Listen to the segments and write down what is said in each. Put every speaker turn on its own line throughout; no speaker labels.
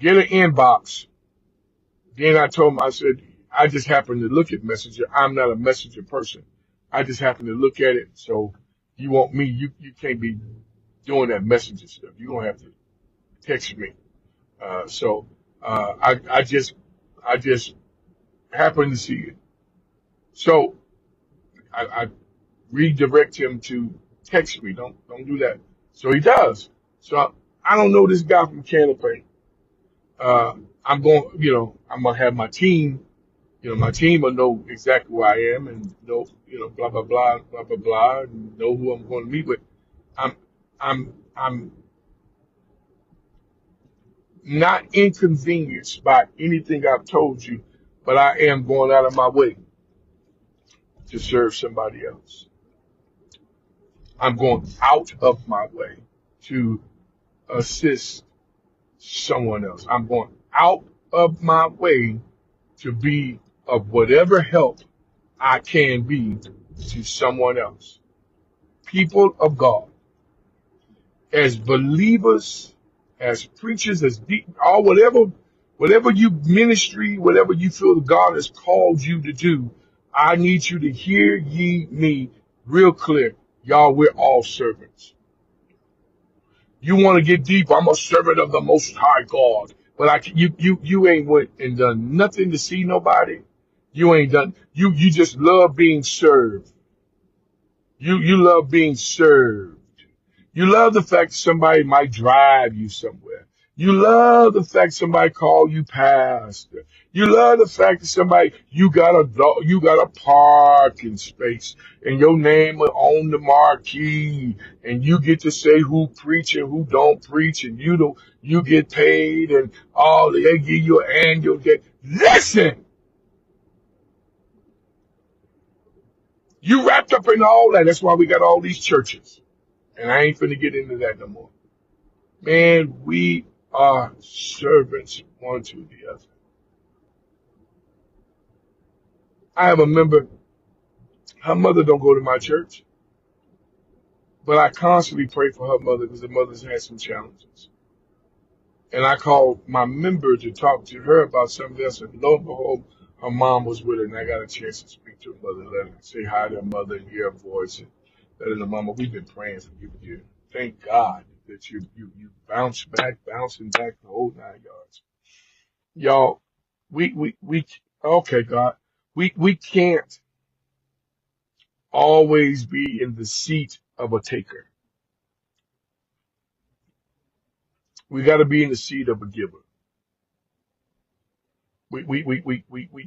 get an inbox. Then I told him, I said, I just happen to look at Messenger. I'm not a Messenger person. I just happen to look at it. So you want me, you can't be doing that Messenger stuff. You're going to have to text me. I just happened to see it. So I redirect him to text me. Don't do that. So he does. So I don't know this guy from Canopy. Uh, I'm going, I'm gonna have my team. My team will know exactly who I am and know, blah blah blah blah blah blah, and know who I'm going to meet with. I'm I'm not inconvenienced by anything I've told you, but I am going out of my way to serve somebody else. I'm going out of my way to assist someone else. I'm going out of my way to be of whatever help I can be to someone else. People of God, as believers, as preachers, as deep, or whatever you ministry, whatever you feel God has called you to do, I need you to hear ye me real clear. Y'all, we're all servants. You want to get deep? I'm a servant of the Most High God, but you ain't went and done nothing to see nobody. You ain't done. You just love being served. You love being served. You love the fact somebody might drive you somewhere. You love the fact somebody call you pastor. You love the fact that you got a parking space and your name is on the marquee and you get to say who preach and who don't preach and you get paid and all they give you an annual get. Listen, you wrapped up in all that. That's why we got all these churches. And I ain't finna get into that no more. Man, we are servants one to the other. I have a member, her mother don't go to my church, but I constantly pray for her mother because the mother's had some challenges. And I called my member to talk to her about something else, and lo and behold, her mom was with her, and I got a chance to speak to her mother, let her say hi to her mother and hear her voice, and let her know, Mama, we've been praying for you, dear. Thank God that you bouncing back the whole 9 yards. Y'all, we okay, God. We can't always be in the seat of a taker. We got to be in the seat of a giver.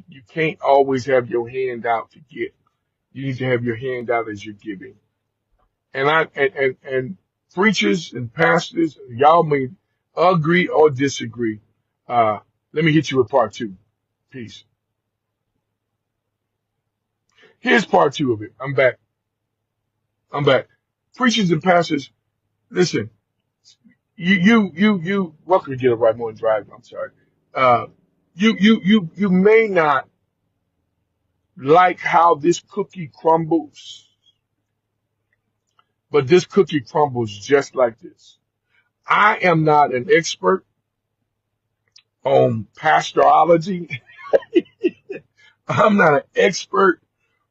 You can't always have your hand out to get. You need to have your hand out as you're giving. And preachers and pastors, y'all may agree or disagree. Let me hit you with part two. Peace. Here's part two of it. I'm back. I'm back. Preachers and pastors, listen. Welcome to Get Up Right Morning Drive. I'm sorry. Uh, you may not like how this cookie crumbles, but this cookie crumbles just like this. I am not an expert on pastorology. I'm not an expert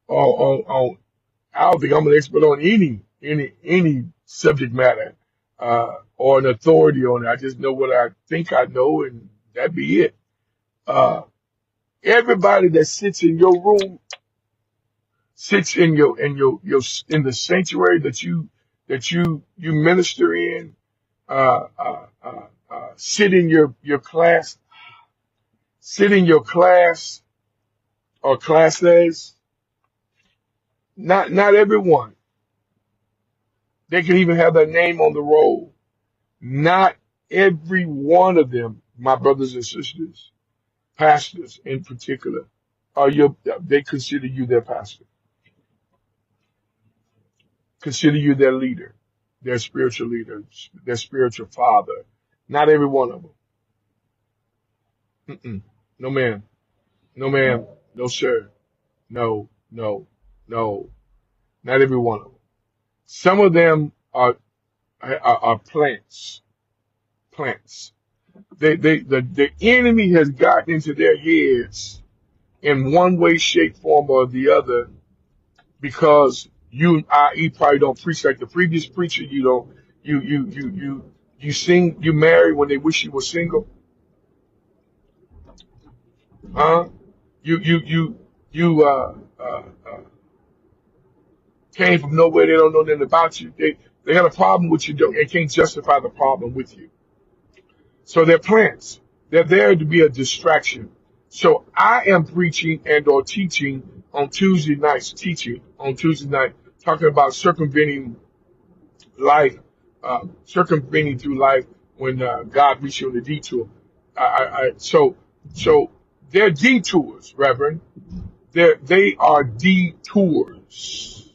on I don't think I'm an expert on any subject matter or an authority on it. I just know what I think I know, and that be it. Uh, Everybody that sits in your room sits in the sanctuary that you minister in. Sit in your class, sit in your class or classes. Not everyone. They can even have their name on the roll. Not every one of them, my brothers and sisters, pastors in particular, they consider you their pastor, consider you their leader, their spiritual leader, their spiritual father. Not every one of them. Mm-mm. No ma'am, no ma'am, no sir, no, no, no. Not every one of them. Some of them are plants, plants. The enemy has gotten into their heads in one way, shape, form, or the other, because you probably don't preach like the previous preacher. You don't, you marry when they wish you were single, huh? You came from nowhere. They don't know nothing about you. They had a problem with you. They can't justify the problem with you. So they're plants. They're there to be a distraction. So I am preaching and or teaching on Tuesday nights, talking about circumventing life, circumventing through life when God meets you on the detour. So they're detours, Reverend. They are detours.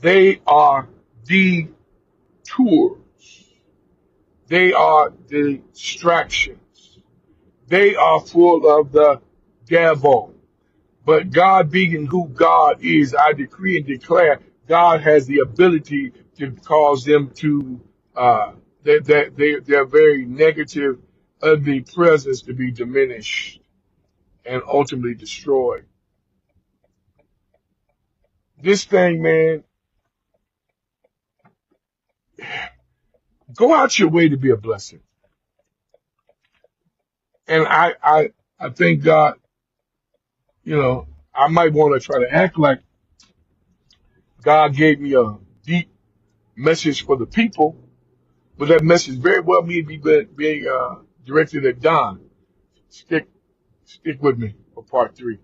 They are detours. They are distractions. They are full of the devil. But God being who God is, I decree and declare God has the ability to cause them to, their very negative, ugly presence to be diminished and ultimately destroyed. This thing, man, go out your way to be a blessing. And I thank God, you know, I might want to try to act like God gave me a deep message for the people, but that message very well may be being directed at Don. Stick with me for part 3.